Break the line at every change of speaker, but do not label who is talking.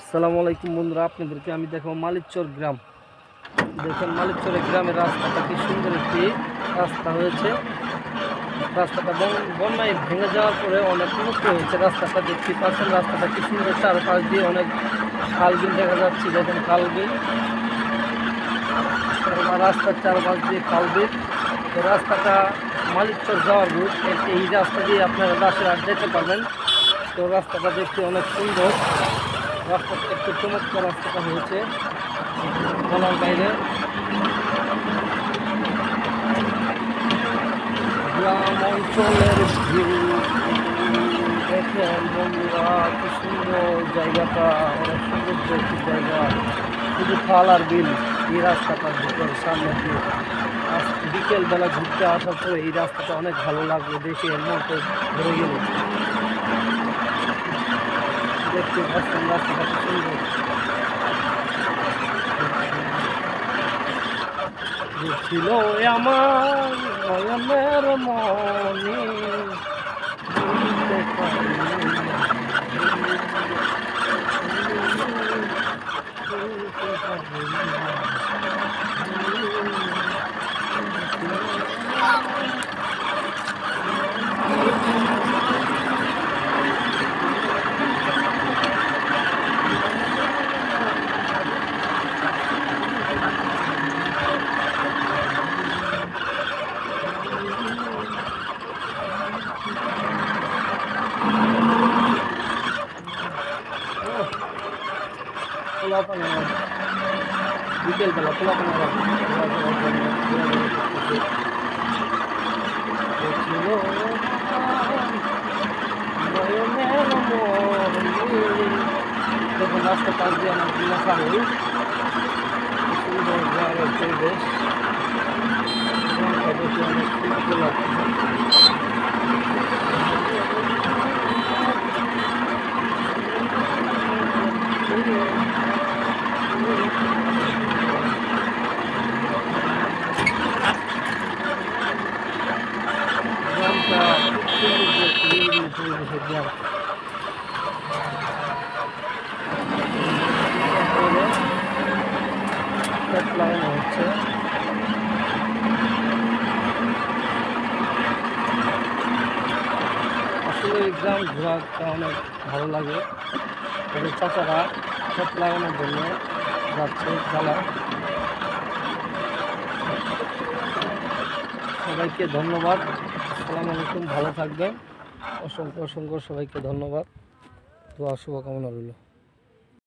আসসালামু আলাইকুম বন্ধুরা, আপনাদেরকে আমি দেখাবো মালিকচর গ্রাম। দেখেন মালিকচরের গ্রামের রাস্তাটা কি সুন্দর একটি রাস্তা হয়েছে। রাস্তাটা বন্যায় ভেঙে যাওয়ার পরে অনেক উন্নত হয়েছে। রাস্তাটা দেখতে পাচ্ছেন, রাস্তাটা কি সুন্দর, চারপাশ দিয়ে অনেক খাল বিল দেখা যাচ্ছে। দেখেন খাল বিল, রাস্তার চারপাশ দিয়ে খাল বিল। তো রাস্তাটা মালিকচর যাওয়ার রুট, এই রাস্তা দিয়ে আপনারা দাসেরহাট যেতে পারবেন। তো রাস্তাটা দেখতে অনেক সুন্দর, রাস্তাটা একটু চমৎকার রাস্তাটা হয়েছে বলার বাইরে। গ্রাম অঞ্চলের ভিউ দেখেন বন্ধুরা, কি সুন্দর জায়গাটা, অনেক সুন্দর একটি জায়গা। শুধু খাল আর বিল এই রাস্তাটার ভিতর সামনে দিয়ে বিকেলবেলা ঘুরতে আসার পরে এই রাস্তাটা অনেক ভালো লাগলো, দেখে এর মতো ধরে গেল। দেখতে পাচ্ছেন রাস্তাটা কি সুন্দর। ছিল আমার নয়নের মনে, বিকেলবেলা পোলাপানা দেখুন রাস্তা পাশ দিয়ে আমার এলাকা হল সুন্দর গ্রামের পরিবেশ। লাগানো হচ্ছে। আসলে এই গ্রাম ঘোরাটা অনেক ভালো লাগে। তবে চাচারা ক্ষেত লাগানোর জন্য যাচ্ছে চালা। সবাইকে ধন্যবাদ। আসসালামু আলাইকুম, ভালো থাকবেন। অসংখ্য অসংখ্য সবাইকে ধন্যবাদ। দোয়া শুভকামনা রইল।